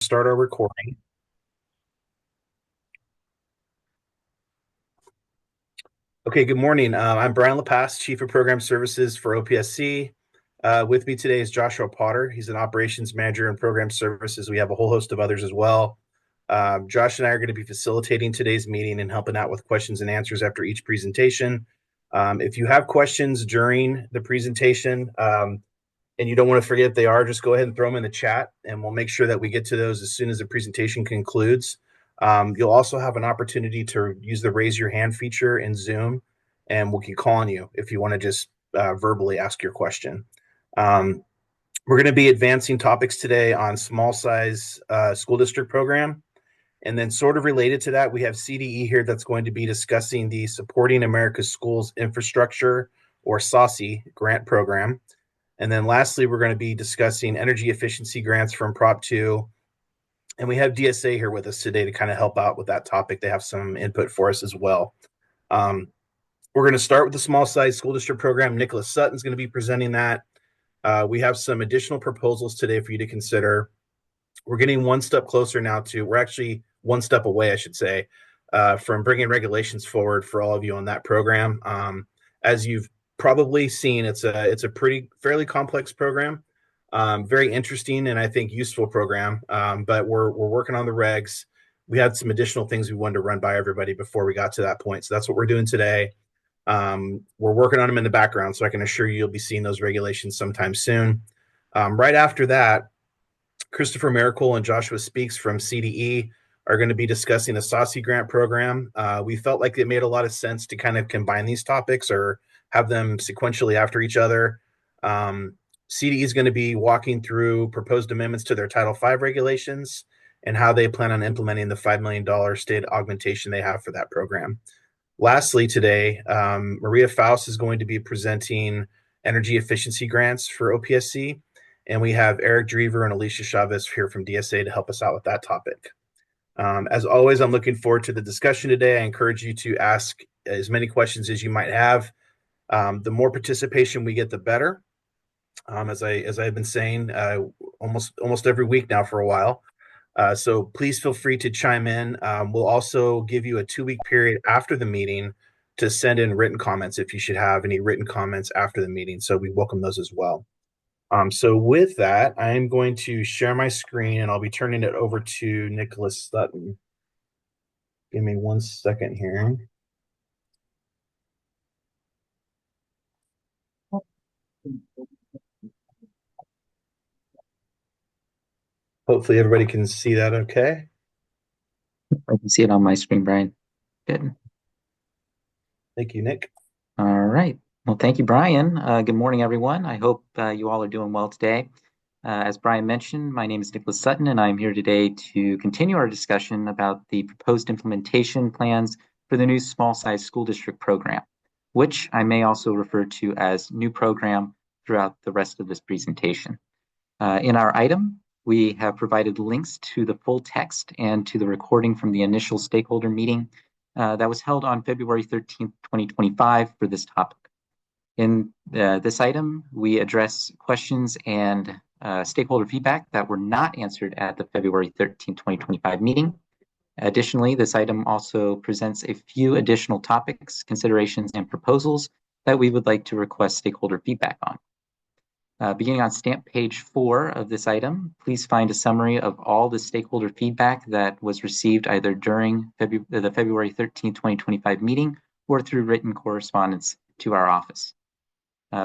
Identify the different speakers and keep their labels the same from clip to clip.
Speaker 1: start our recording. Okay, good morning. I'm Brian LaPasse, Chief of Program Services for OPSC. With me today is Joshua Potter. He's an Operations Manager in Program Services. We have a whole host of others as well. Josh and I are going to be facilitating today's meeting and helping out with questions and answers after each presentation. If you have questions during the presentation, and you don't want to forget they are, just go ahead and throw them in the chat, and we'll make sure that we get to those as soon as the presentation concludes. You'll also have an opportunity to use the raise your hand feature in Zoom, and we'll keep calling you if you want to just verbally ask your question. We're going to be advancing topics today on small size school district program. And then sort of related to that, we have CDE here that's going to be discussing the Supporting America's Schools Infrastructure, or SASE, grant program. And then lastly, we're going to be discussing energy efficiency grants from Prop 2. And we have DSA here with us today to kind of help out with that topic. They have some input for us as well. We're going to start with the small size school district program. Nicholas Sutton's going to be presenting that. We have some additional proposals today for you to consider. We're getting one step closer now we're actually one step away, I should say, from bringing regulations forward for all of you on that program. As you've probably seen, it's a fairly complex program, very interesting and I think useful program. But we're working on the regs. We had some additional things we wanted to run by everybody before we got to that point. So that's what we're doing today. We're working on them in the background, so I can assure you you'll be seeing those regulations sometime soon. Right after that, Christopher Miracle and Joshua Speaks from CDE are going to be discussing a SASE grant program. We felt like it made a lot of sense to kind of combine these topics or have them sequentially after each other. CDE is going to be walking through proposed amendments to their Title V regulations and how they plan on implementing the $5 million state augmentation they have for that program. Lastly, today, Maria Faust is going to be presenting energy efficiency grants for OPSC, and we have Eric Drever and Alicia Chavez here from DSA to help us out with that topic. As always, I'm looking forward to the discussion today. I encourage you to ask as many questions as you might have. The more participation we get, the better. As I've been saying almost every week now for a while. So please feel free to chime in. We'll also give you a 2-week period after the meeting to send in written comments if you should have any written comments after the meeting. So we welcome those as well. So with that, I'm going to share my screen and I'll be turning it over to Nicholas Sutton. Give me 1 second here. Hopefully everybody can see that okay.
Speaker 2: I can see it on my screen, Brian. Good.
Speaker 1: Thank you, Nick.
Speaker 2: All right. Well, thank you, Brian. Good morning, everyone. I hope you all are doing well today. As Brian mentioned, my name is Nicholas Sutton, and I'm here today to continue our discussion about the proposed implementation plans for the new small size school district program, which I may also refer to as new program throughout the rest of this presentation. In our item, we have provided links to the full text and to the recording from the initial stakeholder meeting that was held on February 13th, 2025 for this topic. In this item, we address questions and stakeholder feedback that were not answered at the February 13th, 2025 meeting. Additionally, this item also presents a few additional topics, considerations, and proposals that we would like to request stakeholder feedback on. Beginning on stamp page 4 of this item, please find a summary of all the stakeholder feedback that was received either during the February 13, 2025 meeting or through written correspondence to our office.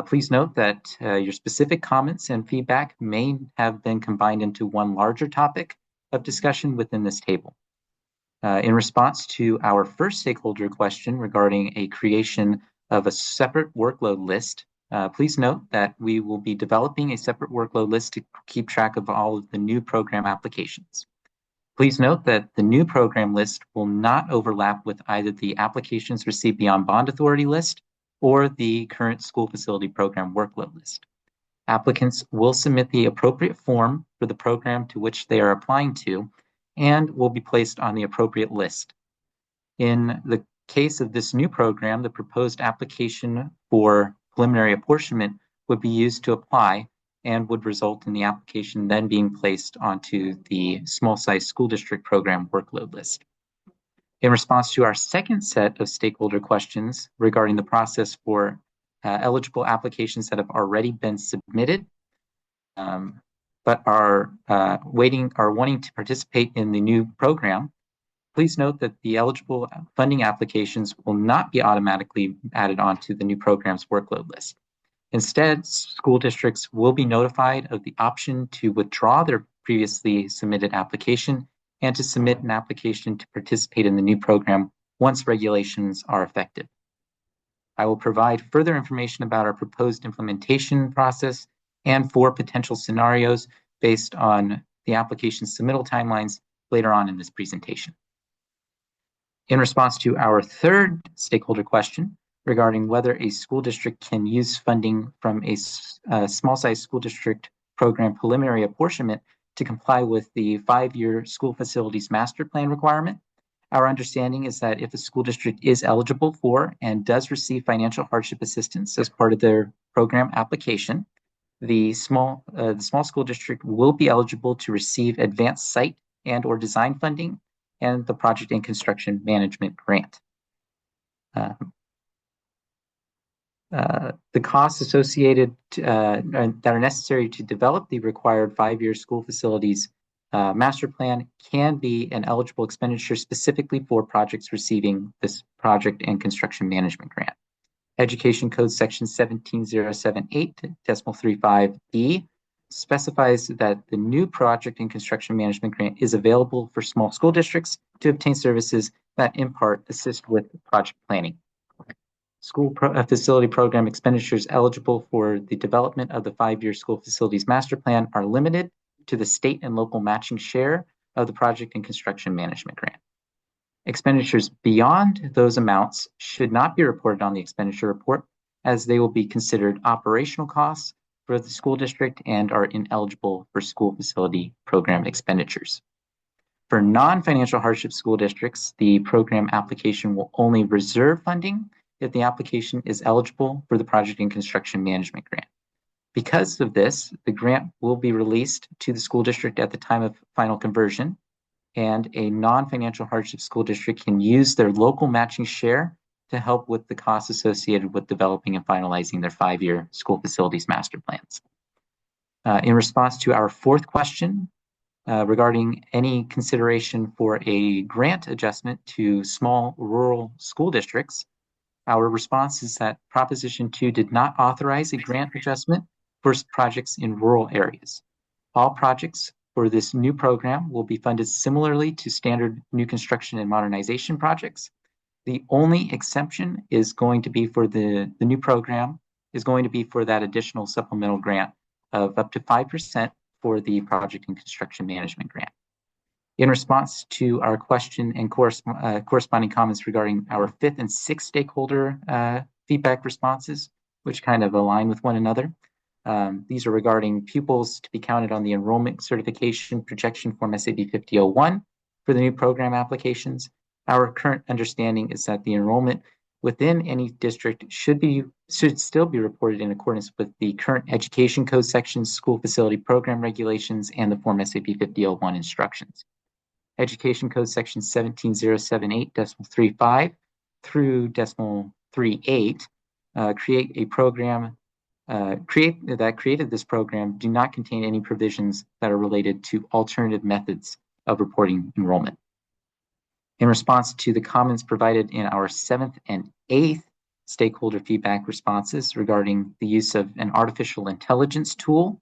Speaker 2: Please note that your specific comments and feedback may have been combined into one larger topic of discussion within this table. In response to our first stakeholder question regarding a creation of a separate workload list, please note that we will be developing a separate workload list to keep track of all of the new program applications. Please note that the new program list will not overlap with either the applications received beyond bond authority list or the current school facility program workload list. Applicants will submit the appropriate form for the program to which they are applying to and will be placed on the appropriate list. In the case of this new program, the proposed application for preliminary apportionment would be used to apply and would result in the application then being placed onto the small size school district program workload list. In response to our second set of stakeholder questions regarding the process for eligible applications that have already been submitted, but are wanting to participate in the new program, please note that the eligible funding applications will not be automatically added onto the new program's workload list. Instead, school districts will be notified of the option to withdraw their previously submitted application and to submit an application to participate in the new program once regulations are effective. I will provide further information about our proposed implementation process and 4 potential scenarios based on the application submittal timelines later on in this presentation. In response to our third stakeholder question regarding whether a school district can use funding from a small size school district program preliminary apportionment to comply with the 5-year school facilities master plan requirement, our understanding is that if a school district is eligible for and does receive financial hardship assistance as part of their program application, the small school district will be eligible to receive advanced site and or design funding and the project and construction management grant. The costs associated that are necessary to develop the required 5-year school facilities master plan can be an eligible expenditure specifically for projects receiving this project and construction management grant. Education Code Section 17078.35b specifies that the new project and construction management grant is available for small school districts to obtain services that in part assist with project planning. School facility program expenditures eligible for the development of the 5-year school facilities master plan are limited to the state and local matching share of the project and construction management grant. Expenditures beyond those amounts should not be reported on the expenditure report, as they will be considered operational costs for the school district and are ineligible for school facility program expenditures. For non-financial hardship school districts, the program application will only reserve funding if the application is eligible for the project and construction management grant. Because of this, the grant will be released to the school district at the time of final conversion, and a non-financial hardship school district can use their local matching share to help with the costs associated with developing and finalizing their 5-year school facilities master plans. In response to our fourth question regarding any consideration for a grant adjustment to small rural school districts, our response is that Proposition 2 did not authorize a grant adjustment for projects in rural areas. All projects for this new program will be funded similarly to standard new construction and modernization projects. The only exception is going to be for the new program is going to be for that additional supplemental grant of up to 5% for the project and construction management grant. In response to our question and corresponding comments regarding our fifth and sixth stakeholder feedback responses, which kind of align with one another, these are regarding pupils to be counted on the enrollment certification projection form SAB 5001 for the new program applications. Our current understanding is that the enrollment within any district should still be reported in accordance with the current Education Code sections, school facility program regulations, and the form SAB 5001 instructions. Education Code section 17078.35 through .38 created this program do not contain any provisions that are related to alternative methods of reporting enrollment. In response to the comments provided in our 7th and 8th stakeholder feedback responses regarding the use of an artificial intelligence tool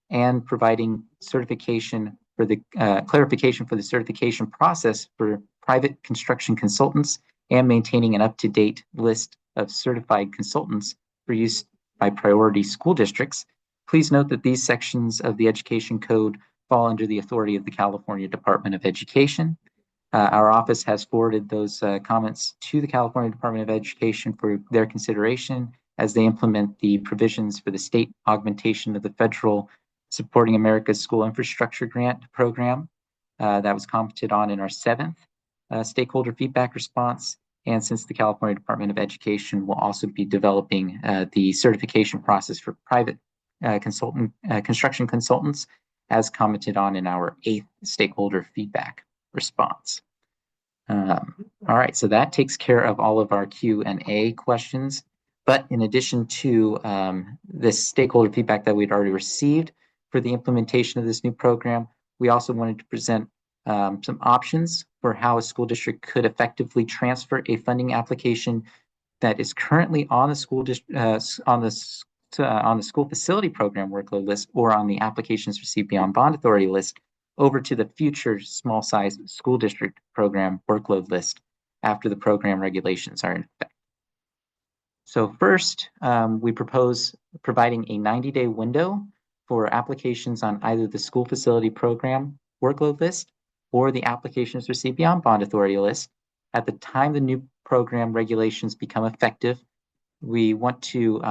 Speaker 2: and providing certification for the clarification for the certification process for private construction consultants and maintaining an up-to-date list of certified consultants for use by priority school districts, please note that these sections of the Education Code fall under the authority of the California Department of Education. Our office has forwarded those comments to the California Department of Education for their consideration as they implement the provisions for the state augmentation of the federal Supporting America's School Infrastructure Grant program that was commented on in our 7th stakeholder feedback response. And since the California Department of Education will also be developing the certification process for private construction consultants, as commented on in our 8th stakeholder feedback response. All right, so that takes care of all of our Q&A questions. But in addition to this stakeholder feedback that we'd already received for the implementation of this new program, we also wanted to present some options for how a school district could effectively transfer a funding application that is currently on the school school facility program workload list or on the applications received beyond bond authority list over to the future small size school district program workload list after the program regulations are in effect. So first, we propose providing a 90-day window for applications on either the school facility program workload list or the applications received beyond bond authority list. At the time the new program regulations become effective, we want to,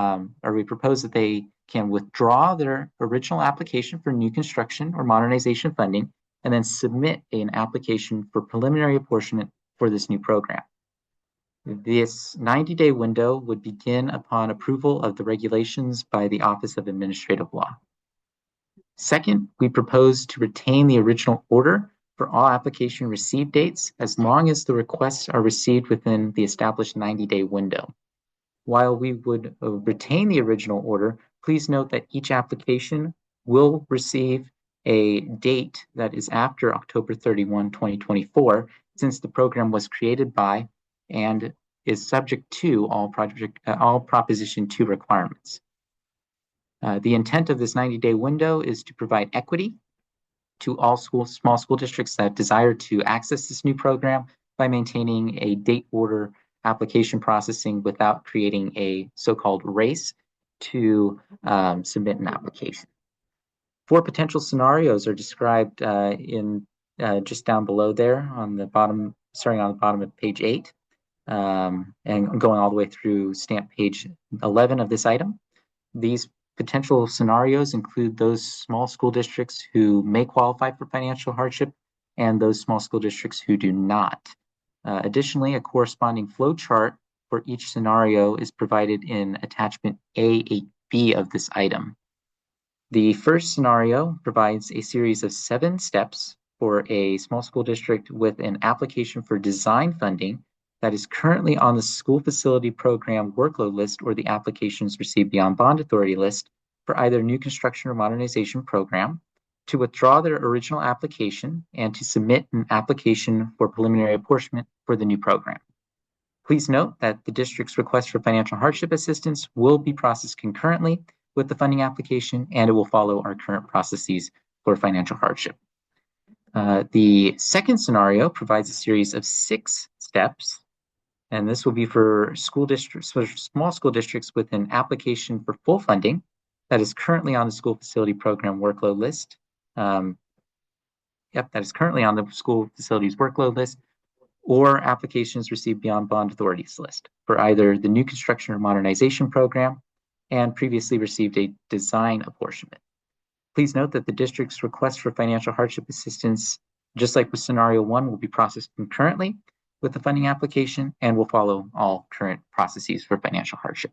Speaker 2: or we propose that they can withdraw their original application for new construction or modernization funding and then submit an application for preliminary apportionment for this new program. This 90-day window would begin upon approval of the regulations by the Office of Administrative Law. Second, we propose to retain the original order for all application receipt dates as long as the requests are received within the established 90-day window. While we would retain the original order, please note that each application will receive a date that is after October 31, 2024, since the program was created by and is subject to all Proposition 2 requirements. The intent of this 90-day window is to provide equity to all small school districts that desire to access this new program by maintaining a date order application processing without creating a so-called race to submit an application. 4 potential scenarios are described in just down below there on the bottom, starting on the bottom of page 8 and going all the way through stamp page 11 of this item. These potential scenarios include those small school districts who may qualify for financial hardship and those small school districts who do not. Additionally, a corresponding flow chart for each scenario is provided in attachment A8B of this item. The first scenario provides a series of 7 steps for a small school district with an application for design funding that is currently on the school facility program workload list or the applications received beyond bond authority list for either new construction or modernization program, to withdraw their original application and to submit an application for preliminary apportionment for the new program. Please note that the district's request for financial hardship assistance will be processed concurrently with the funding application, and it will follow our current processes for financial hardship. The second scenario provides a series of 6 steps, and this will be for school districts, for small school districts with an application for full funding that is currently on the school facility program workload list. That is currently on the school facilities workload list, or applications received beyond bond authorities list for either the new construction or modernization program and previously received a design apportionment. Please note that the district's request for financial hardship assistance, just like with scenario 1, will be processed concurrently with the funding application and will follow all current processes for financial hardship.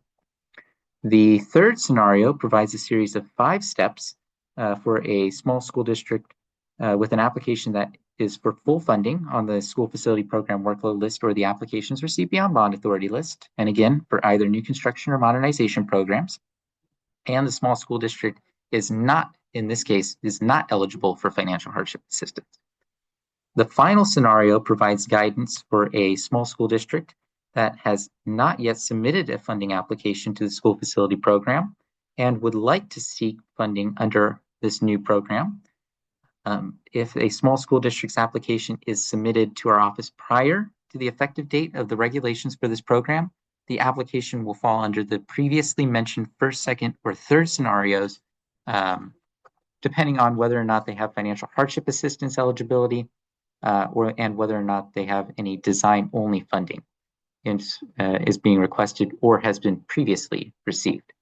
Speaker 2: The third scenario provides a series of 5 steps for a small school district with an application that is for full funding on the school facility program workload list or the applications received beyond bond authority list, and again, for either new construction or modernization programs. And the small school district is not, in this case, is not eligible for financial hardship assistance. The final scenario provides guidance for a small school district that has not yet submitted a funding application to the school facility program and would like to seek funding under this new program. If a small school district's application is submitted to our office prior to the effective date of the regulations for this program, the application will fall under the previously mentioned first, second, or third scenarios, depending on whether or not they have financial hardship assistance eligibility and whether or not they have any design-only funding is being requested or has been previously received.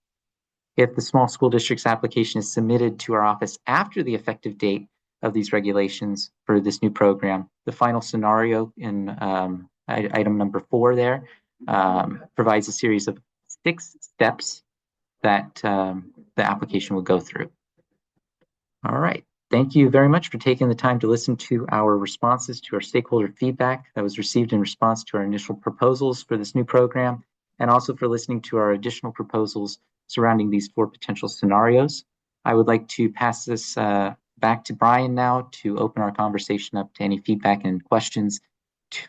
Speaker 2: If the small school district's application is submitted to our office after the effective date of these regulations for this new program, the final scenario in item number 4 there provides a series of 6 steps that the application will go through. All right. Thank you very much for taking the time to listen to our responses to our stakeholder feedback that was received in response to our initial proposals for this new program, and also for listening to our additional proposals surrounding these 4 potential scenarios. I would like to pass this back to Brian now to open our conversation up to any feedback and questions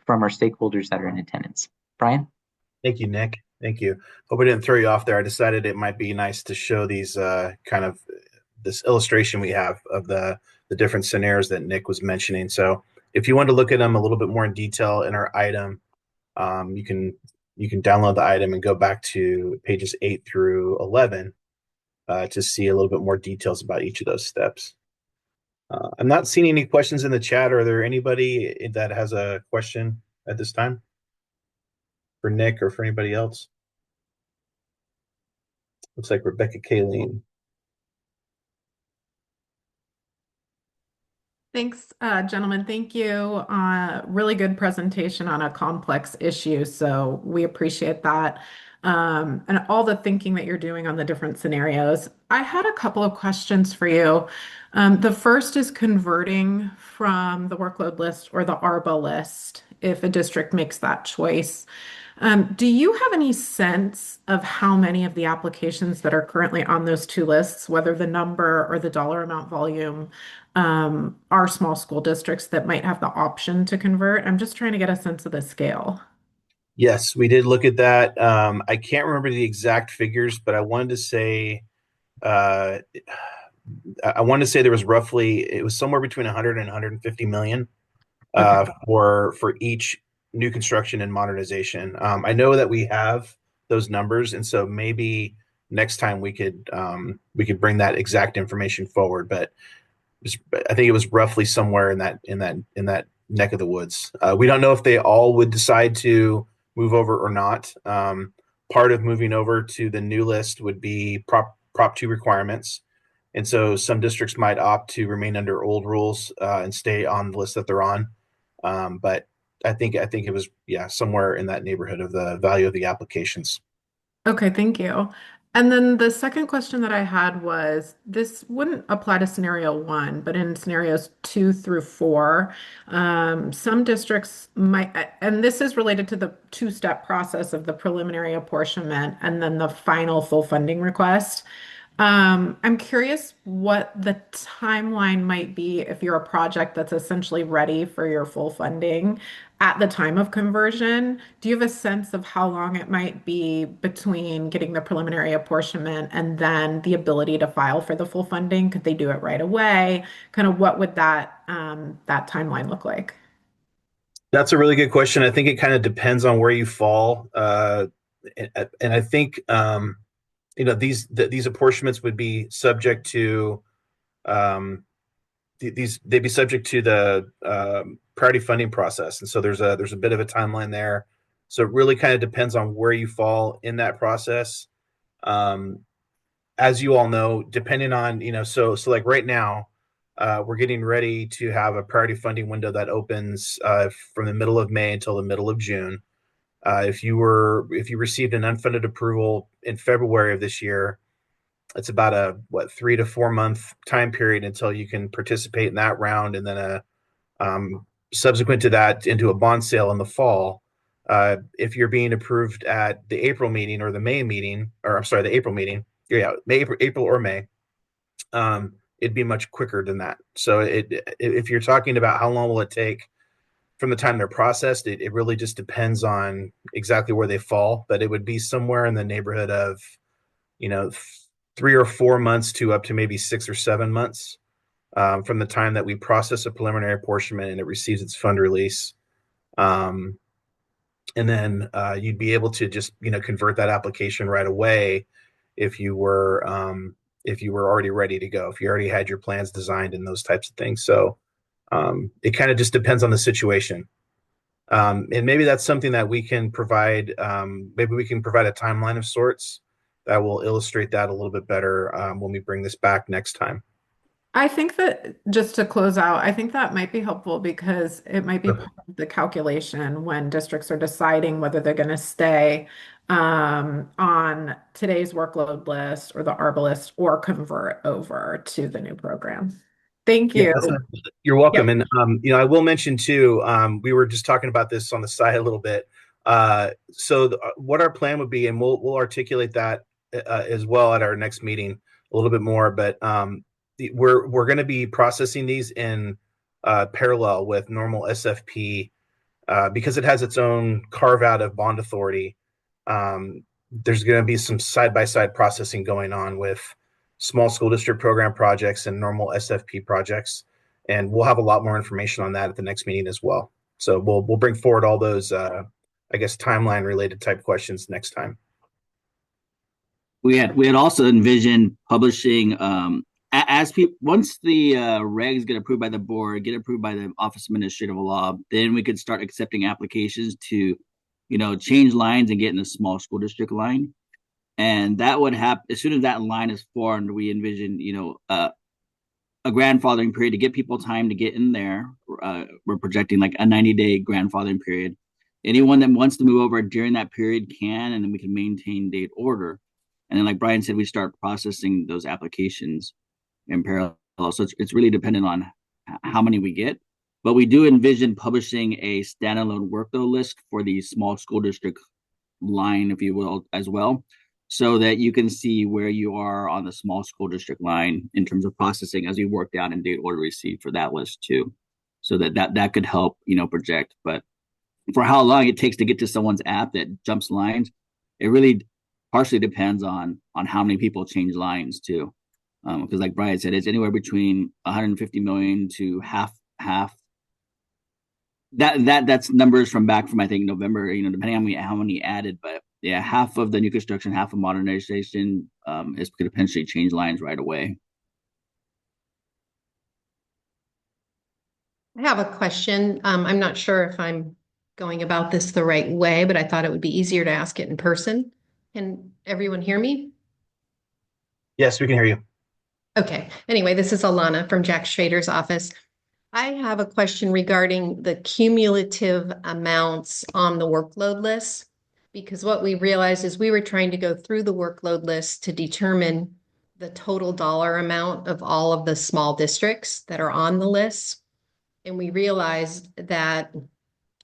Speaker 2: from our stakeholders that are in attendance. Brian?
Speaker 1: Thank you, Nick. Thank you. Hope I didn't throw you off there. I decided it might be nice to show these kind of this illustration we have of the different scenarios that Nick was mentioning. So if you want to look at them a little bit more in detail in our item, you can download the item and go back to pages 8 through 11 to see a little bit more details about each of those steps. I'm not seeing any questions in the chat. Are there anybody that has a question at this time for Nick or for anybody else? Looks like Rebecca Kayleen.
Speaker 3: Thanks, gentlemen. Thank you. Really good presentation on a complex issue. So we appreciate that. And all the thinking that you're doing on the different scenarios. I had a couple of questions for you. The first is converting from the workload list or the ARBA list if a district makes that choice. Do you have any sense of how many of the applications that are currently on those 2 lists, whether the number or the dollar amount volume, are small school districts that might have the option to convert? I'm just trying to get a sense of the scale.
Speaker 1: Yes, we did look at that. I can't remember the exact figures, but I wanted to say uh, there was roughly it was somewhere between 100 and 150 million
Speaker 3: Okay.
Speaker 1: for each new construction and modernization. I know that we have those numbers, and so maybe next time we could bring that exact information forward. But I think it was roughly somewhere in that neck of the woods. We don't know if they all would decide to move over or not. Part of moving over to the new list would be Prop 2 requirements. And so some districts might opt to remain under old rules and stay on the list that they're on. But I think it was somewhere in that neighborhood of the value of the applications.
Speaker 3: Okay, thank you. And then the second question that I had was this wouldn't apply to scenario 1, but in scenarios 2 through 4, some districts might, and this is related to the 2-step process of the preliminary apportionment and then the final full funding request. I'm curious what the timeline might be if you're a project that's essentially ready for your full funding at the time of conversion. Do you have a sense of how long it might be between getting the preliminary apportionment and then the ability to file for the full funding? Could they do it right away? Kind of what would that timeline look like?
Speaker 1: That's a really good question. I think it kind of depends on where you fall. And I think these apportionments would be subject to um, they'd be subject to the priority funding process, and so there's a bit of a timeline there. So it really kind of depends on where you fall in that process. Um, as you all know, depending on so like right now, we're getting ready to have a priority funding window that opens from the middle of May until the middle of June. If you received an unfunded approval in February of this year, it's about a 3 to 4 month time period until you can participate in that round, and then subsequent to that into a bond sale in the fall. If you're being approved at the April meeting or the May meeting, or I'm sorry, the April meeting, April or May, it'd be much quicker than that. So if you're talking about how long will it take from the time they're processed, it really just depends on exactly where they fall, but it would be somewhere in the neighborhood of, you know, 3 or 4 months to up to maybe 6 or 7 months from the time that we process a preliminary apportionment and it receives its fund release. Um, and then you'd be able to just convert that application right away if you were already ready to go, if you already had your plans designed and those types of things. So it kind of just depends on the situation. And maybe that's something that we can provide. Maybe we can provide a timeline of sorts that will illustrate that a little bit better when we bring this back next time.
Speaker 3: I think that just to close out, I think that might be helpful because it might be part of the calculation when districts are deciding whether they're going to stay on today's workload list or the ARBA list or convert over to the new program. Thank
Speaker 1: Yeah,
Speaker 3: you.
Speaker 1: you're welcome.
Speaker 3: Yep.
Speaker 1: And I will mention too, we were just talking about this on the side a little bit. What our plan would be, and we'll articulate that as well at our next meeting a little bit more. But we're going to be processing these in parallel with normal SFP because it has its own carve out of bond authority. There's going to be some side by side processing going on with small school district program projects and normal SFP projects, and we'll have a lot more information on that at the next meeting as well. So we'll bring forward all those I guess timeline related type questions next time.
Speaker 4: We had also envisioned publishing as people once the regs get approved by the board, get approved by the Office of Administrative Law, then we could start accepting applications to, change lines and get in a small school district line. And that would happen as soon as that line is formed. We envision, a grandfathering period to get people time to get in there. We're projecting like a 90-day grandfathering period. Anyone that wants to move over during that period can, and then we can maintain date order. And then, like Brian said, we start processing those applications in parallel. So it's really dependent on how many we get. But we do envision publishing a standalone workload list for the small school district line, if you will, as well, so that you can see where you are on the small school district line in terms of processing as we work down in date order receipt for that list too. So that could help, project. But for how long it takes to get to someone's app that jumps lines, it really partially depends on how many people change lines too. Because like Brian said, it's anywhere between 150 million to half. That's numbers from back from I think November, depending on how many added, but yeah, half of the new construction, half of modernization is could potentially change lines right away.
Speaker 5: I have a question. I'm not sure if I'm going about this the right way, but I thought it would be easier to ask it in person. Can everyone hear me?
Speaker 1: Yes, we can hear you.
Speaker 5: Okay. Anyway, this is Alana from Jack Schrader's office. I have a question regarding the cumulative amounts on the workload list, because what we realized is we were trying to go through the workload list to determine the total dollar amount of all of the small districts that are on the list. And we realized that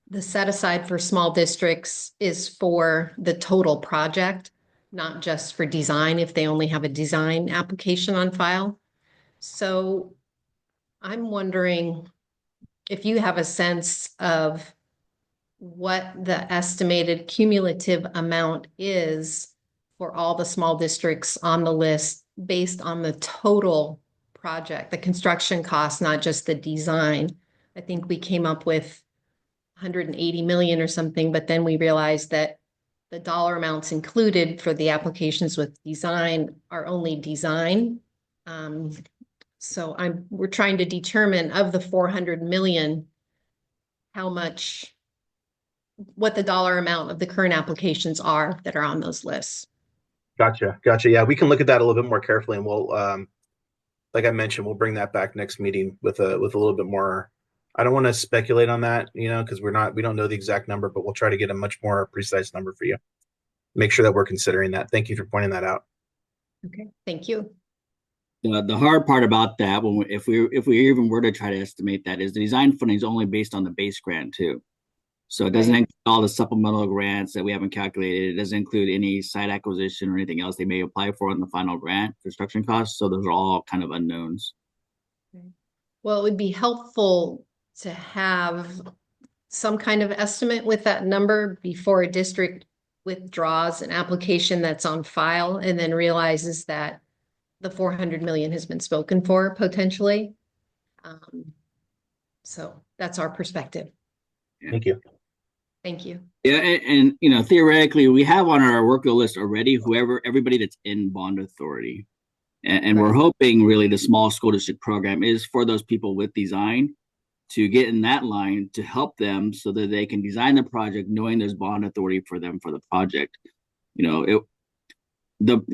Speaker 5: the set aside for small districts is for the total project, not just for design if they only have a design application on file. So I'm wondering if you have a sense of what the estimated cumulative amount is for all the small districts on the list based on the total project, the construction cost, not just the design. I think we came up with 180 million or something, but then we realized that the dollar amounts included for the applications with design are only design. So we're trying to determine of the 400 million, what the dollar amount of the current applications are that are on those lists.
Speaker 1: Gotcha. Yeah, we can look at that a little bit more carefully, and we'll, like I mentioned, we'll bring that back next meeting with a little bit more. I don't want to speculate on that, because we don't know the exact number, but we'll try to get a much more precise number for you. Make sure that we're considering that. Thank you for pointing that out.
Speaker 5: Okay, thank you.
Speaker 4: The hard part about that, if we even were to try to estimate that, is the design funding is only based on the base grant too. So it doesn't include all the supplemental grants that we haven't calculated. It doesn't include any site acquisition or anything else they may apply for in the final grant, construction costs. So those are all kind of unknowns.
Speaker 5: Well, it would be helpful to have some kind of estimate with that number before a district withdraws an application that's on file and then realizes that the 400 million has been spoken for potentially. So that's our perspective.
Speaker 1: Thank you.
Speaker 5: Thank you.
Speaker 4: Yeah, and theoretically, we have on our workload list already everybody that's in bond authority, and we're hoping really the small school district program is for those people with design to get in that line to help them so that they can design the project knowing there's bond authority for them for the project.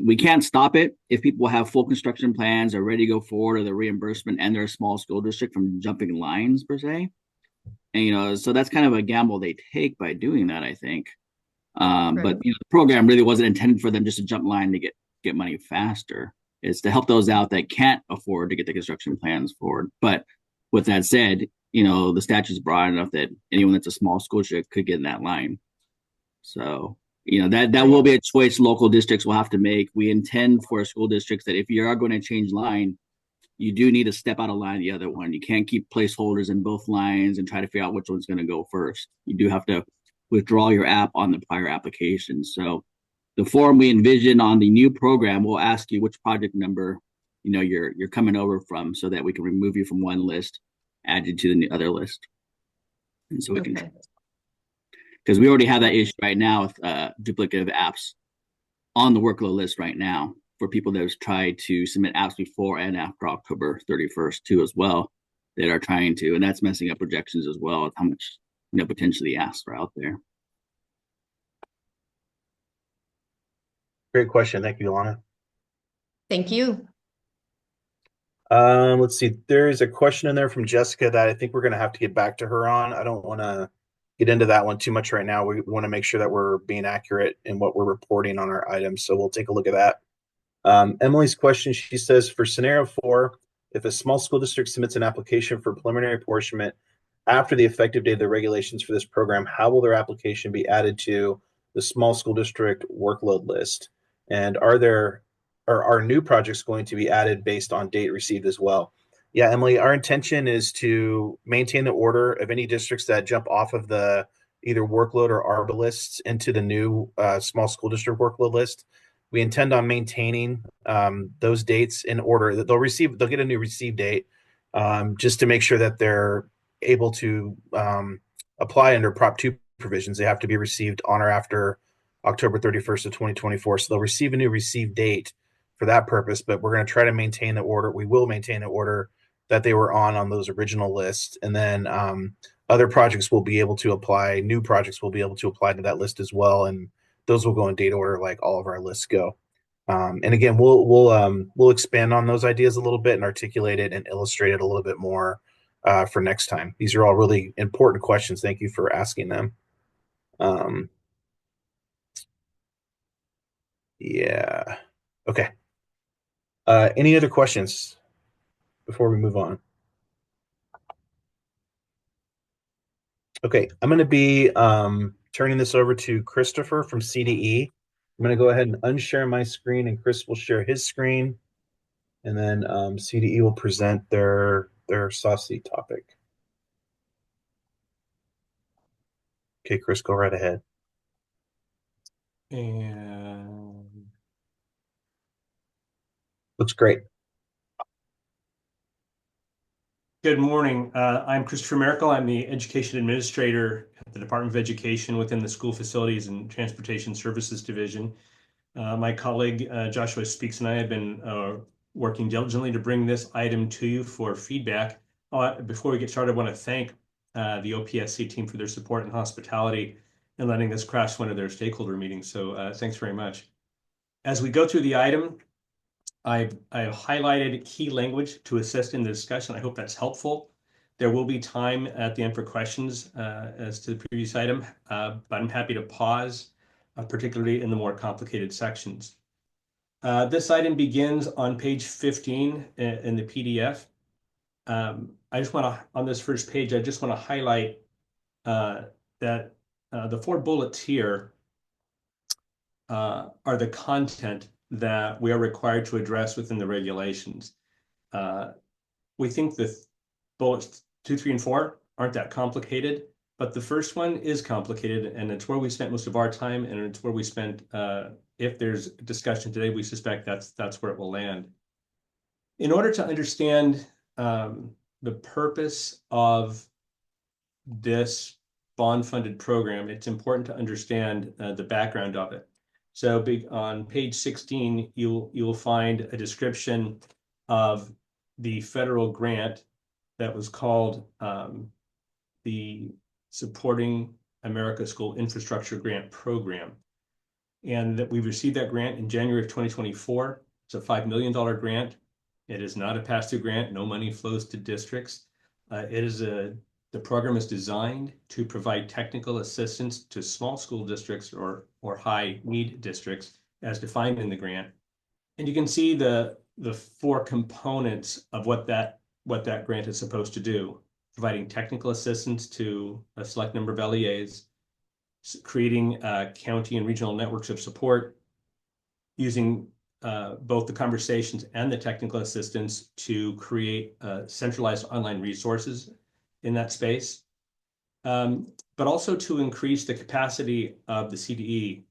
Speaker 4: We can't stop it if people have full construction plans are ready to go forward or the reimbursement and they're a small school district from jumping lines per se. And, so that's kind of a gamble they take by doing that, I think. But the program really wasn't intended for them just to jump line to get money faster. It's to help those out that can't afford to get the construction plans forward. But with that said, the statute's broad enough that anyone that's a small school district could get in that line. So, that will be a choice local districts will have to make. We intend for school districts that if you are going to change line, you do need to step out of line the other one. You can't keep placeholders in both lines and try to figure out which one's going to go first. You do have to withdraw your app on the prior application. So the form we envision on the new program will ask you which project number you're coming over from, so that we can remove you from one list, add you to the other list. And so we can, because we already have that issue right now with duplicative apps on the workload list right now for people that have tried to submit apps before and after October 31st too as well, that are trying to, and that's messing up projections as well of how much potentially asks are out there.
Speaker 1: Great question. Thank you, Ilana.
Speaker 5: Thank you.
Speaker 1: Let's see. There is a question in there from Jessica that I think we're going to have to get back to her on. I don't want to get into that one too much right now. We want to make sure that we're being accurate in what we're reporting on our items. So we'll take a look at that. Emily's question, she says, for scenario 4, if a small school district submits an application for preliminary apportionment after the effective date of the regulations for this program, how will their application be added to the small school district workload list? And are new projects going to be added based on date received as well? Yeah, Emily, our intention is to maintain the order of any districts that jump off of the either workload or ARBA lists into the new small school district workload list. We intend on maintaining those dates in order that they'll get a new receive date, just to make sure that they're able to apply under Prop 2 provisions. They have to be received on or after October 31st of 2024. So they'll receive a new receive date for that purpose, but we're going to try to maintain the order. We will maintain the order that they were on those original lists. And then other projects will be able to apply, new projects will be able to apply to that list as well. And those will go in date order like all of our lists go. And again, we'll expand on those ideas a little bit and articulate it and illustrate it a little bit more for next time. These are all really important questions. Thank you for asking them. Yeah. Okay. Any other questions before we move on? Okay, I'm going to be turning this over to Christopher from CDE. I'm going to go ahead and unshare my screen, and Chris will share his screen, and then CDE will present their saucy topic. Okay, Chris, go right ahead.
Speaker 6: And
Speaker 1: looks great.
Speaker 6: Good morning. I'm Christopher Miracle. I'm the Education Administrator at the Department of Education within the School Facilities and Transportation Services Division. My colleague Joshua Speaks and I have been working diligently to bring this item to you for feedback. Before we get started, I want to thank the OPSC team for their support and hospitality and letting this crash one of their stakeholder meetings. So thanks very much. As we go through the item, I've highlighted key language to assist in the discussion. I hope that's helpful. There will be time at the end for questions as to the previous item, but I'm happy to pause, particularly in the more complicated sections. This item begins on page 15 in the PDF. I just want to, on this first page, I just want to highlight that the 4 bullets here are the content that we are required to address within the regulations. We think the bullets 2, 3, and 4 aren't that complicated, but the first one is complicated, and it's where we spent most of our time, and it's where we spent, if there's discussion today, we suspect that's where it will land. In order to understand the purpose of this bond-funded program, it's important to understand the background of it. So on page 16, you'll find a description of the federal grant that was called the Supporting America School Infrastructure Grant Program. And that we received that grant in January of 2024. It's a $5 million grant. It is not a pass-through grant. No money flows to districts. It is a The program is designed to provide technical assistance to small school districts or high need districts as defined in the grant. And you can see the four components of what that grant is supposed to do: providing technical assistance to a select number of LEAs, creating county and regional networks of support, using both the conversations and the technical assistance to create centralized online resources in that space, but also to increase the capacity of the CDE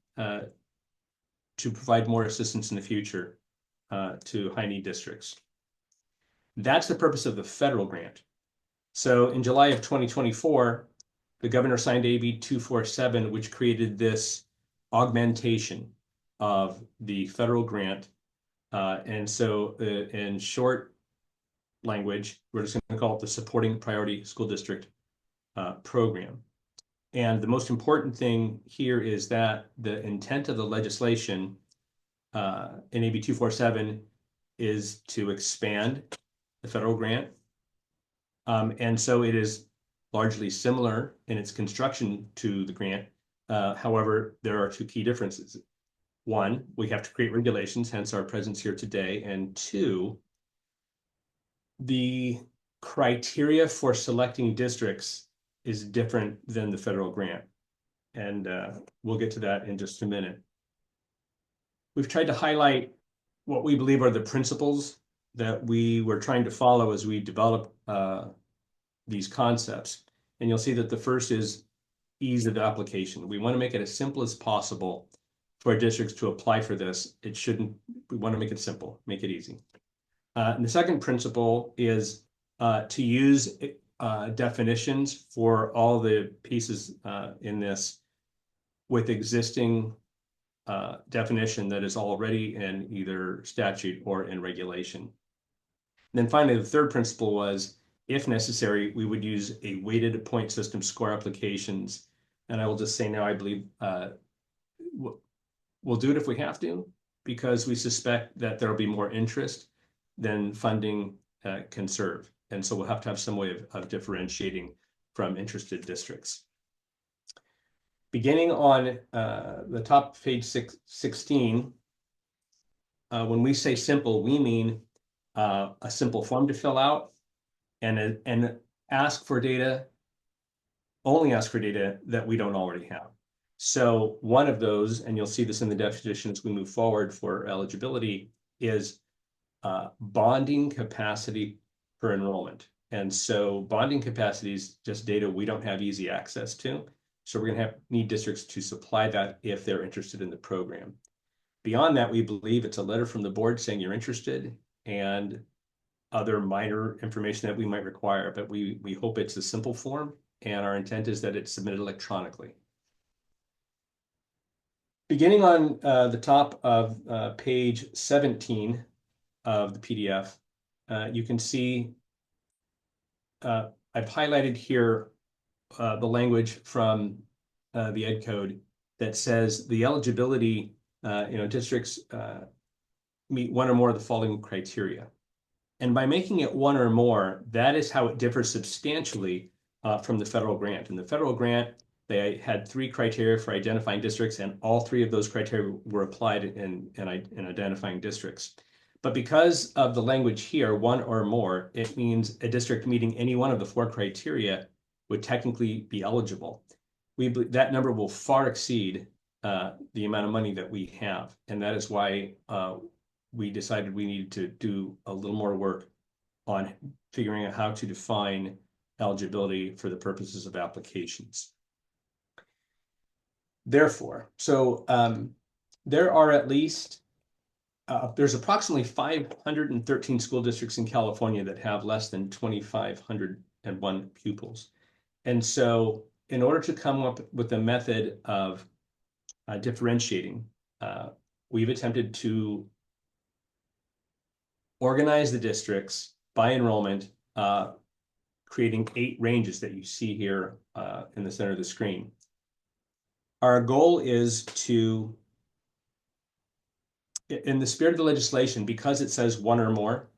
Speaker 6: to provide more assistance in the future to high need districts. That's the purpose of the federal grant. So in July of 2024, the governor signed AB 247, which created this augmentation of the federal grant. And so in short language, we're just going to call it the Supporting Priority School District program. And the most important thing here is that the intent of the legislation in AB 247 is to expand the federal grant. And so it is largely similar in its construction to the grant. However, there are two key differences. One, we have to create regulations, hence our presence here today. And two, the criteria for selecting districts is different than the federal grant. And we'll get to that in just a minute. We've tried to highlight what we believe are the principles that we were trying to follow as we develop these concepts. And you'll see that the first is ease of application. We want to make it as simple as possible for districts to apply for this. We want to make it simple, make it easy. And the second principle is to use definitions for all the pieces in this with existing definition that is already in either statute or in regulation. And then finally, the third principle was, if necessary, we would use a weighted point system score applications. And I will just say now, I believe we'll do it if we have to, because we suspect that there will be more interest than funding can serve. And so we'll have to have some way of differentiating from interested districts. Beginning on the top page 16, when we say simple, we mean a simple form to fill out and ask for data, only ask for data that we don't already have. So one of those, and you'll see this in the definition as we move forward for eligibility, is bonding capacity per enrollment. And so bonding capacity is just data we don't have easy access to. So we're going to need districts to supply that if they're interested in the program. Beyond that, we believe it's a letter from the board saying you're interested and other minor information that we might require, but we hope it's a simple form, and our intent is that it's submitted electronically. Beginning on the top of page 17 of the PDF, you can see I've highlighted here the language from the Ed Code that says the eligibility, districts meet one or more of the following criteria. And by making it one or more, that is how it differs substantially from the federal grant. In the federal grant, they had three criteria for identifying districts, and all three of those criteria were applied in identifying districts. But because of the language here, one or more, it means a district meeting any one of the four criteria would technically be eligible. We believe that number will far exceed the amount of money that we have. And that is why we decided we needed to do a little more work on figuring out how to define eligibility for the purposes of applications. Therefore, there are at least, there's approximately 513 school districts in California that have less than 2,501 pupils. And so in order to come up with a method of differentiating, we've attempted to organize the districts by enrollment, creating 8 ranges that you see here in the center of the screen. Our goal is to, in the spirit of the legislation, because it says one or more,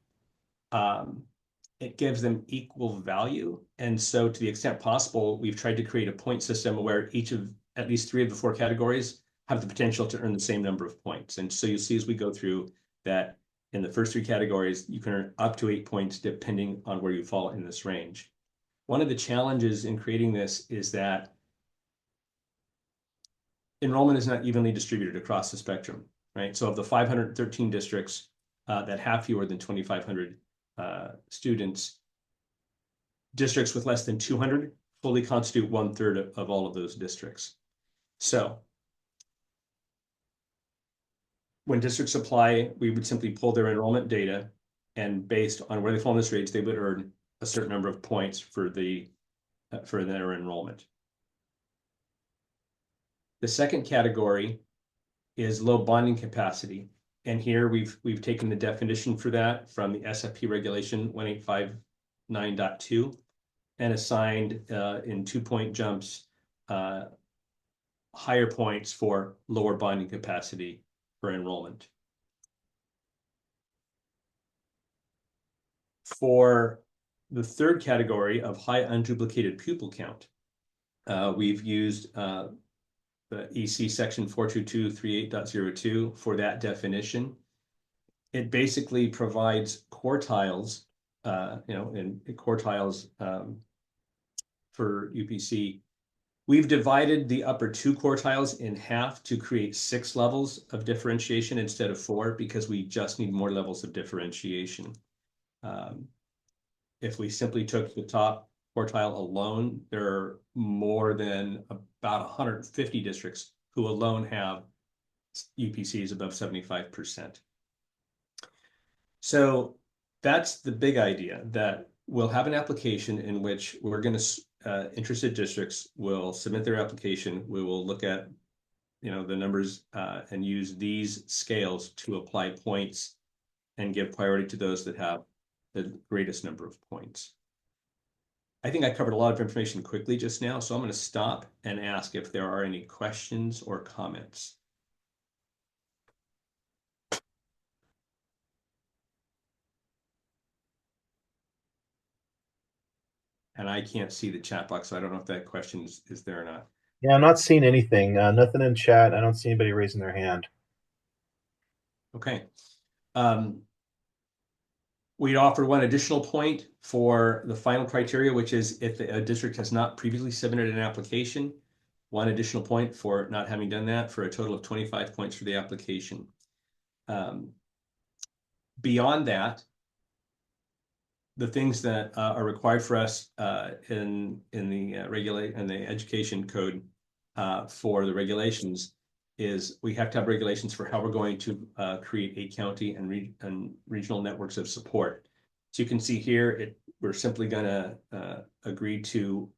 Speaker 6: it gives them equal value. And so to the extent possible, we've tried to create a point system where each of at least 3 of the 4 categories have the potential to earn the same number of points. And so you'll see as we go through that in the first 3 categories, you can earn up to 8 points depending on where you fall in this range. One of the challenges in creating this is that enrollment is not evenly distributed across the spectrum, right? So of the 513 districts that have fewer than 2,500 students, districts with less than 200 fully constitute 1/3 of all of those districts. So when districts apply, we would simply pull their enrollment data, and based on where they fall in this range, they would earn a certain number of points for their enrollment. The second category is low bonding capacity. And here we've taken the definition for that from the SFP regulation 1859.2 and assigned in 2-point jumps higher points for lower bonding capacity for enrollment. For the third category of high unduplicated pupil count, we've used the EC section 42238.02 for that definition. It basically provides quartiles, in quartiles for UPC. We've divided the upper 2 quartiles in half to create 6 levels of differentiation instead of 4, because we just need more levels of differentiation. If we simply took the top quartile alone, there are more than about 150 districts who alone have UPCs above 75%. So that's the big idea, that we'll have an application in which we're going to, interested districts will submit their application. We will look at, the numbers and use these scales to apply points and give priority to those that have the greatest number of points. I think I covered a lot of information quickly just now, so I'm going to stop and ask if there are any questions or comments. And I can't see the chat box, so I don't know if that question is there or not.
Speaker 1: Yeah, I'm not seeing anything. Nothing in chat. I don't see anybody raising their hand.
Speaker 6: Okay. We'd offer one additional point for the final criteria, which is if a district has not previously submitted an application, one additional point for not having done that, for a total of 25 points for the application. Beyond that, the things that are required for us in the education code for the regulations is we have to have regulations for how we're going to create a county and regional networks of support. So you can see here, we're simply going to agree to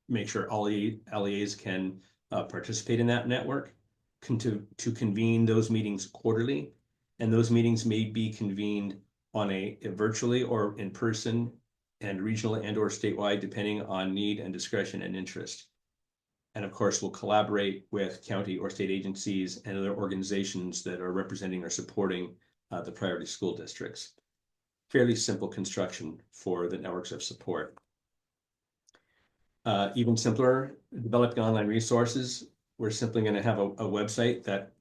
Speaker 6: make sure all LEAs can participate in that network, to convene those meetings quarterly, and those meetings may be convened on a virtually or in person, and regional and or statewide, depending on need and discretion and interest. And of course, we'll collaborate with county or state agencies and other organizations that are representing or supporting the priority school districts. Fairly simple construction for the networks of support. Even simpler, developing online resources. We're simply going to have a website that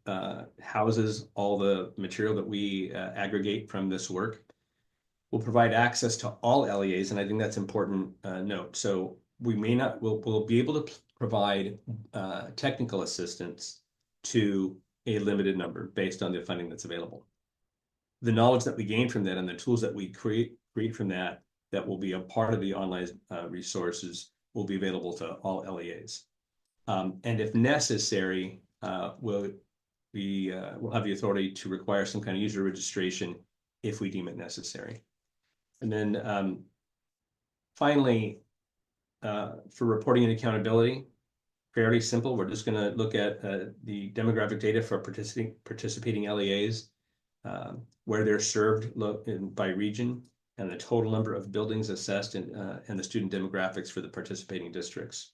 Speaker 6: houses all the material that we aggregate from this work. We'll provide access to all LEAs, and I think that's important note. So we'll be able to provide technical assistance to a limited number based on the funding that's available. The knowledge that we gain from that and the tools that we create from that will be a part of the online resources will be available to all LEAs. And if necessary, we'll have the authority to require some kind of user registration if we deem it necessary. And then finally, for reporting and accountability, fairly simple. We're just going to look at the demographic data for participating LEAs, where they're served by region, and the total number of buildings assessed, and the student demographics for the participating districts.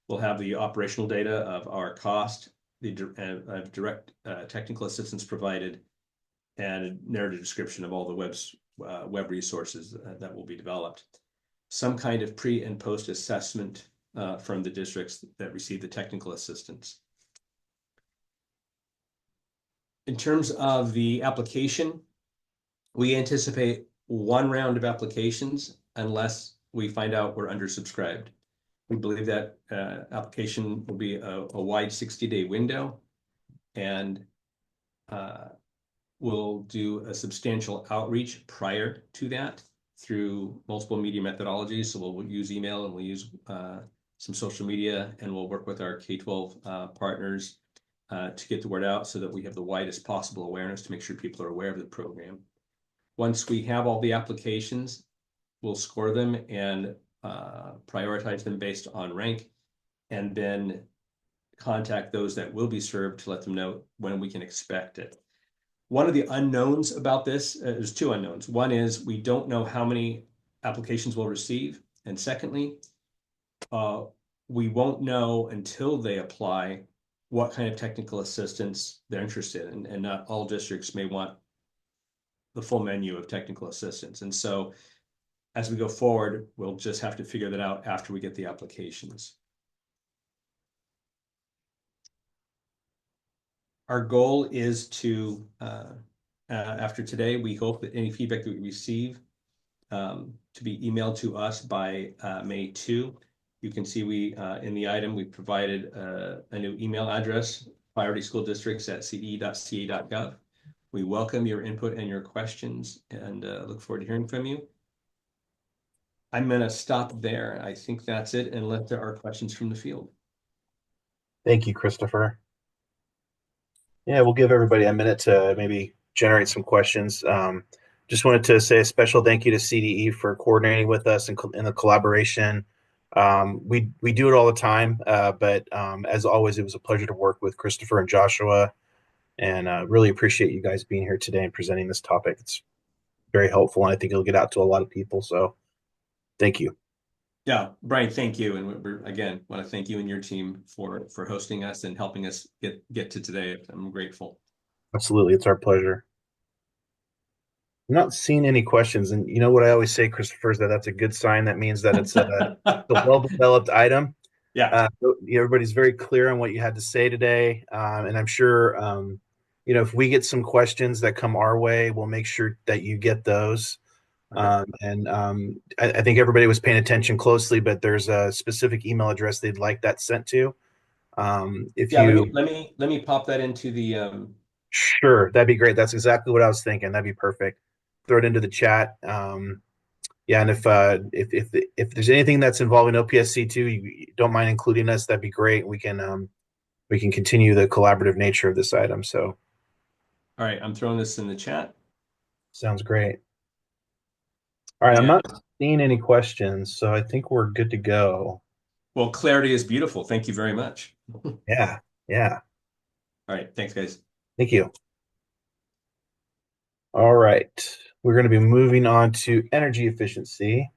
Speaker 6: We'll have the operational data of our cost, the direct technical assistance provided, and a narrative description of all the web resources that will be developed. Some kind of pre and post assessment from the districts that receive the technical assistance. In terms of the application, we anticipate one round of applications unless we find out we're undersubscribed. We believe that application will be a wide 60-day window, and we'll do a substantial outreach prior to that through multiple media methodologies. So we'll use email, and we'll use some social media, and we'll work with our K-12 partners to get the word out so that we have the widest possible awareness to make sure people are aware of the program. Once we have all the applications, we'll score them and prioritize them based on rank, and then contact those that will be served to let them know when we can expect it. One of the unknowns about this, there's two unknowns. One is we don't know how many applications we'll receive. And secondly, we won't know until they apply what kind of technical assistance they're interested in. And not all districts may want the full menu of technical assistance. And so as we go forward, we'll just have to figure that out after we get the applications. Our goal is to, after today, we hope that any feedback that we receive to be emailed to us by May 2. You can see we, in the item, we provided a new email address, prioritieschooldistricts@cde.ca.gov. We welcome your input and your questions, and look forward to hearing from you. I'm going to stop there. I think that's it, unless there are questions from the field.
Speaker 1: Thank you, Christopher. Yeah, we'll give everybody a minute to maybe generate some questions. Just wanted to say a special thank you to CDE for coordinating with us in the collaboration. We do it all the time, but as always, it was a pleasure to work with Christopher and Joshua, and really appreciate you guys being here today and presenting this topic. It's very helpful, and I think it'll get out to a lot of people. So thank you.
Speaker 6: Yeah, Brian, thank you. And we're again want to thank you and your team for hosting us and helping us get to today. I'm grateful.
Speaker 1: Absolutely. It's our pleasure. I'm not seeing any questions. And you know what I always say, Christopher, is that that's a good sign. That means that it's a well-developed item.
Speaker 6: Yeah.
Speaker 1: Everybody's very clear on what you had to say today. And I'm sure, if we get some questions that come our way, we'll make sure that you get those. Okay. I think everybody was paying attention closely, but there's a specific email address they'd like that sent to.
Speaker 6: Let me pop that into the.
Speaker 1: Sure, that'd be great. That's exactly what I was thinking. That'd be perfect. Throw it into the chat. And if there's anything that's involving OPSC too, you don't mind including us, that'd be great. We can continue the collaborative nature of this item. So,
Speaker 6: all right, I'm throwing this in the chat.
Speaker 1: Sounds great. All right, I'm not seeing any questions, so I think we're good to go.
Speaker 6: Well, clarity is beautiful. Thank you very much.
Speaker 1: Yeah.
Speaker 6: All right, thanks, guys.
Speaker 1: Thank you. All right, we're going to be moving on to energy efficiency.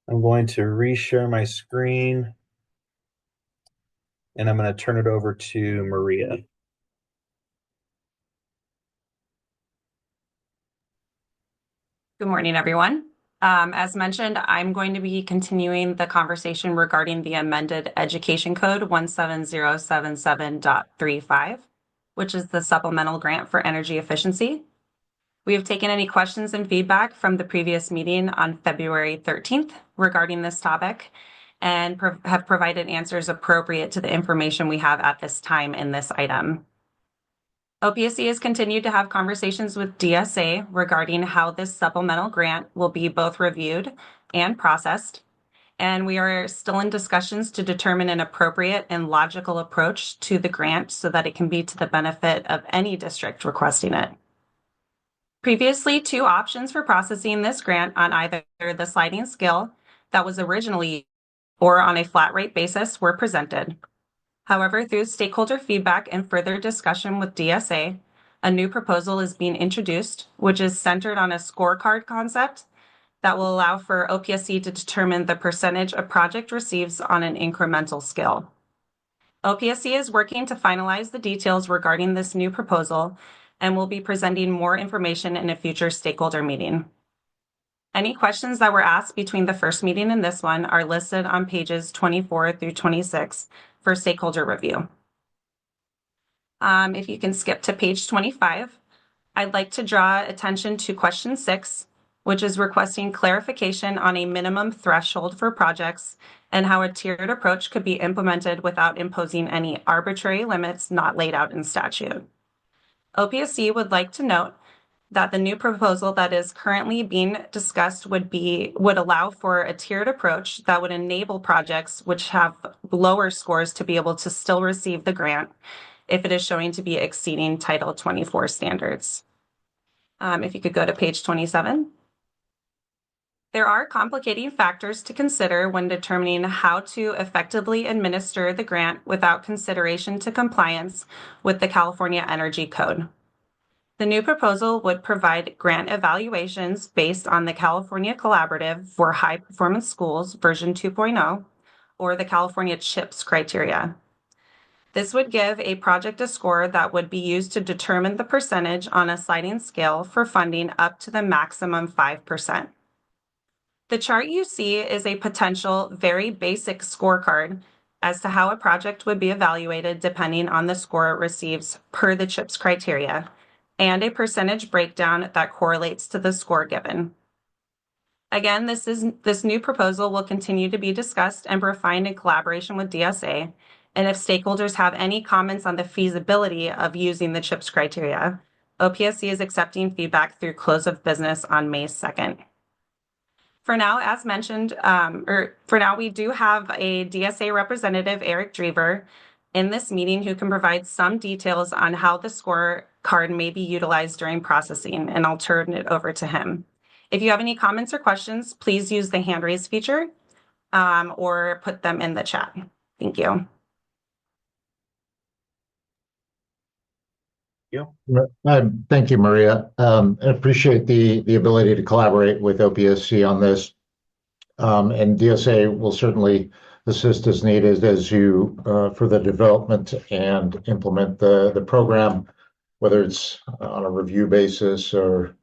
Speaker 1: I'm going to reshare my screen, and I'm going to turn it over to Maria.
Speaker 7: Good morning, everyone. As mentioned, I'm going to be continuing the conversation regarding the amended Education Code 17077.35, which is the supplemental grant for energy efficiency. We have taken any questions and feedback from the previous meeting on February 13th regarding this topic, and have provided answers appropriate to the information we have at this time in this item. OPSC has continued to have conversations with DSA regarding how this supplemental grant will be both reviewed and processed, and we are still in discussions to determine an appropriate and logical approach to the grant so that it can be to the benefit of any district requesting it. Previously, two options for processing this grant on either the sliding scale that was originally or on a flat rate basis were presented. However, through stakeholder feedback and further discussion with DSA, a new proposal is being introduced, which is centered on a scorecard concept that will allow for OPSC to determine the percentage a project receives on an incremental scale. OPSC is working to finalize the details regarding this new proposal and will be presenting more information in a future stakeholder meeting. Any questions that were asked between the first meeting and this one are listed on pages 24 through 26 for stakeholder review. If you can skip to page 25, I'd like to draw attention to question 6, which is requesting clarification on a minimum threshold for projects and how a tiered approach could be implemented without imposing any arbitrary limits not laid out in statute. OPSC would like to note that the new proposal that is currently being discussed would allow for a tiered approach that would enable projects which have lower scores to be able to still receive the grant if it is showing to be exceeding Title 24 standards. If you could go to page 27. There are complicating factors to consider when determining how to effectively administer the grant without consideration to compliance with the California Energy Code. The new proposal would provide grant evaluations based on the California Collaborative for High Performance Schools version 2.0 or the California CHIPS criteria. This would give a project a score that would be used to determine the percentage on a sliding scale for funding up to the maximum 5%. The chart you see is a potential very basic scorecard as to how a project would be evaluated depending on the score it receives per the CHIPS criteria, and a percentage breakdown that correlates to the score given. Again, this new proposal will continue to be discussed and refined in collaboration with DSA. And if stakeholders have any comments on the feasibility of using the CHIPS criteria, OPSC is accepting feedback through close of business on May 2nd. For now, as mentioned, we do have a DSA representative, Eric Drever, in this meeting who can provide some details on how the scorecard may be utilized during processing, and I'll turn it over to him. If you have any comments or questions, please use the hand raise feature or put them in the chat. Thank you.
Speaker 8: Thank you, Maria. I appreciate the ability to collaborate with OPSC on this. And DSA will certainly assist as needed as you for the development and implement the program, whether it's on a review basis or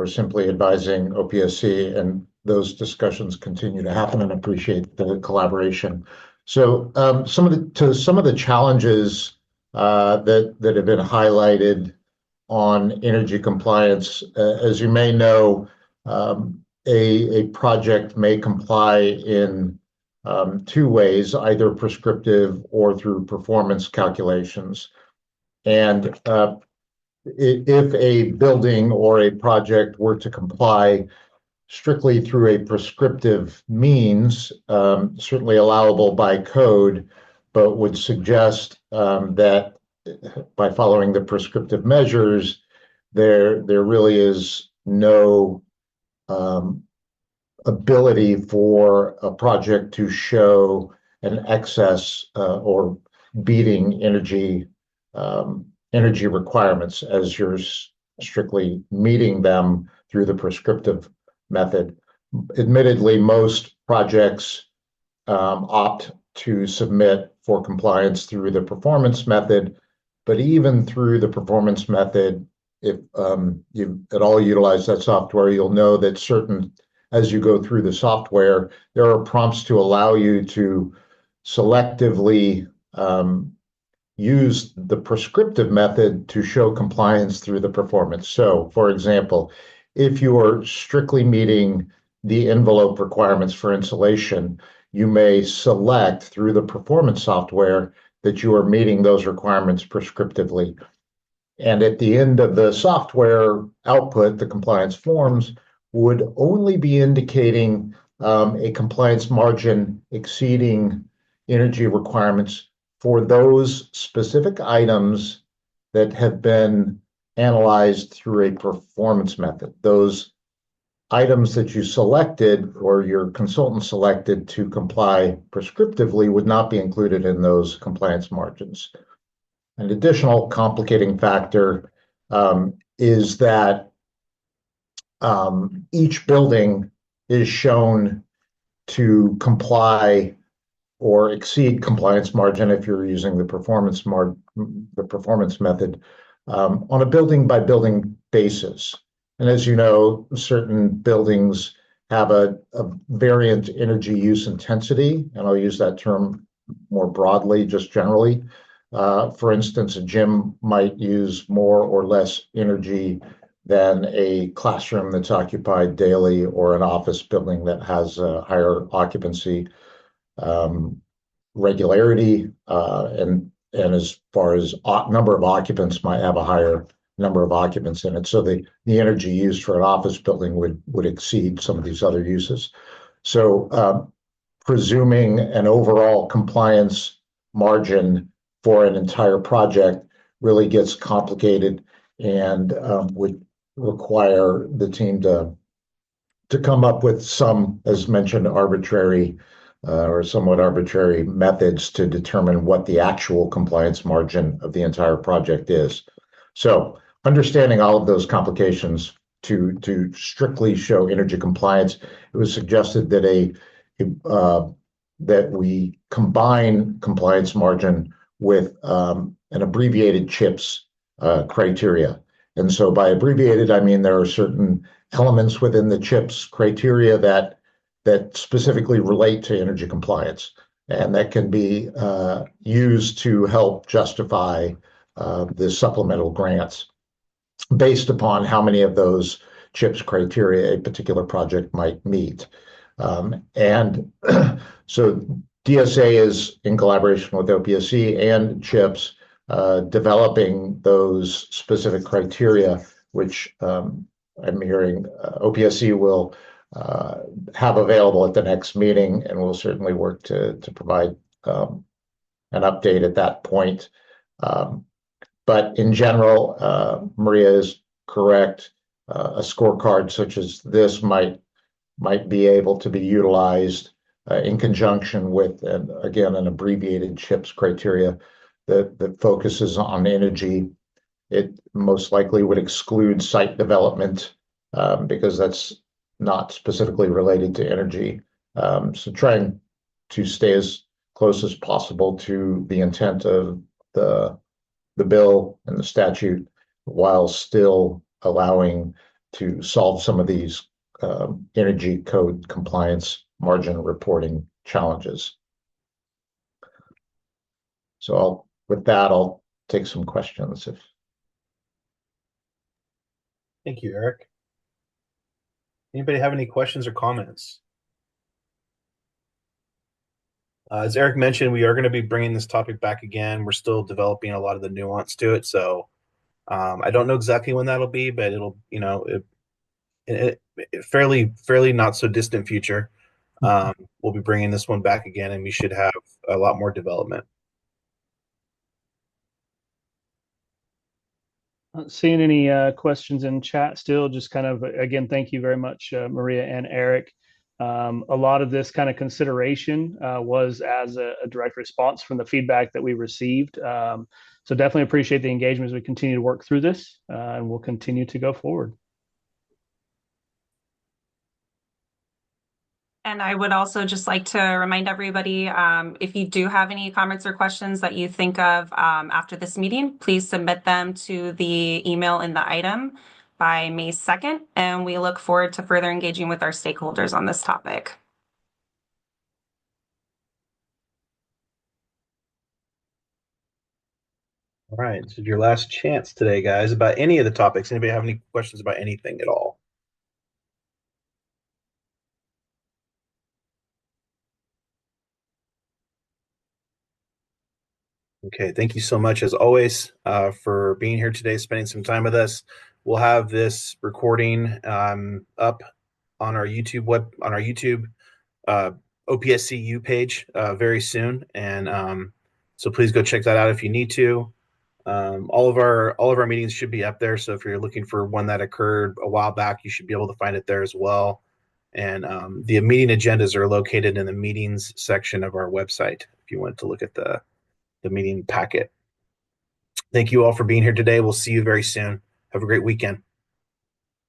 Speaker 8: simply advising OPSC, and those discussions continue to happen, and appreciate the collaboration. So some of the challenges that have been highlighted on energy compliance, as you may know, a project may comply in two ways, either prescriptive or through performance calculations. And if a building or a project were to comply strictly through a prescriptive means, certainly allowable by code, but would suggest that by following the prescriptive measures, there really is no ability for a project to show an excess or beating energy requirements, as you're strictly meeting them through the prescriptive method. Admittedly, most projects opt to submit for compliance through the performance method, but even through the performance method, if you at all utilize that software, you'll know that as you go through the software, there are prompts to allow you to selectively use the prescriptive method to show compliance through the performance. So, for example, if you are strictly meeting the envelope requirements for insulation, you may select through the performance software that you are meeting those requirements prescriptively. And at the end of the software output, the compliance forms would only be indicating a compliance margin exceeding energy requirements for those specific items that have been analyzed through a performance method. Those items that you selected or your consultant selected to comply prescriptively would not be included in those compliance margins. An additional complicating factor is that each building is shown to comply or exceed compliance margin if you're using the performance method on a building by building basis. And as you know, certain buildings have a variant energy use intensity, and I'll use that term more broadly, just generally. For instance, a gym might use more or less energy than a classroom that's occupied daily or an office building that has a higher occupancy regularity, and as far as number of occupants might have a higher number of occupants in it. So the energy used for an office building would exceed some of these other uses. So presuming an overall compliance margin for an entire project really gets complicated and would require the team to come up with some, as mentioned, arbitrary or somewhat arbitrary methods to determine what the actual compliance margin of the entire project is. So understanding all of those complications to strictly show energy compliance, it was suggested that that we combine compliance margin with an abbreviated CHIPS criteria. And so by abbreviated, I mean there are certain elements within the CHIPS criteria that specifically relate to energy compliance, and that can be used to help justify the supplemental grants based upon how many of those CHIPS criteria a particular project might meet. And so DSA is in collaboration with OPSC and CHIPS developing those specific criteria, which I'm hearing OPSC will have available at the next meeting, and we'll certainly work to provide an update at that point. But in general, Maria is correct. A scorecard such as this might be able to be utilized in conjunction with, again, an abbreviated CHIPS criteria that focuses on energy. It most likely would exclude site development because that's not specifically related to energy. So trying to stay as close as possible to the intent of the bill and the statute while still allowing to solve some of these energy code compliance margin reporting challenges. So with that, I'll take some questions.
Speaker 1: Thank you, Eric. Anybody have any questions or comments? As Eric mentioned, we are going to be bringing this topic back again. We're still developing a lot of the nuance to it. So I don't know exactly when that'll be, but it'll, fairly not so distant future. We'll be bringing this one back again, and we should have a lot more development.
Speaker 9: Not seeing any questions in chat still. Just kind of, again, thank you very much, Maria and Eric. A lot of this kind of consideration was as a direct response from the feedback that we received. So definitely appreciate the engagement as we continue to work through this, and we'll continue to go forward.
Speaker 7: And I would also just like to remind everybody, if you do have any comments or questions that you think of after this meeting, please submit them to the email in the item by May 2nd, and we look forward to further engaging with our stakeholders on this topic.
Speaker 1: All right, so your last chance today, guys, about any of the topics. Anybody have any questions about anything at all? Okay, thank you so much, as always, for being here today, spending some time with us. We'll have this recording up on our YouTube OPSCU page very soon, and so please go check that out if you need to. All of our meetings should be up there, so if you're looking for one that occurred a while back, you should be able to find it there as well. And the meeting agendas are located in the meetings section of our website if you want to look at the meeting packet. Thank you all for being here today. We'll see you very soon. Have a great weekend.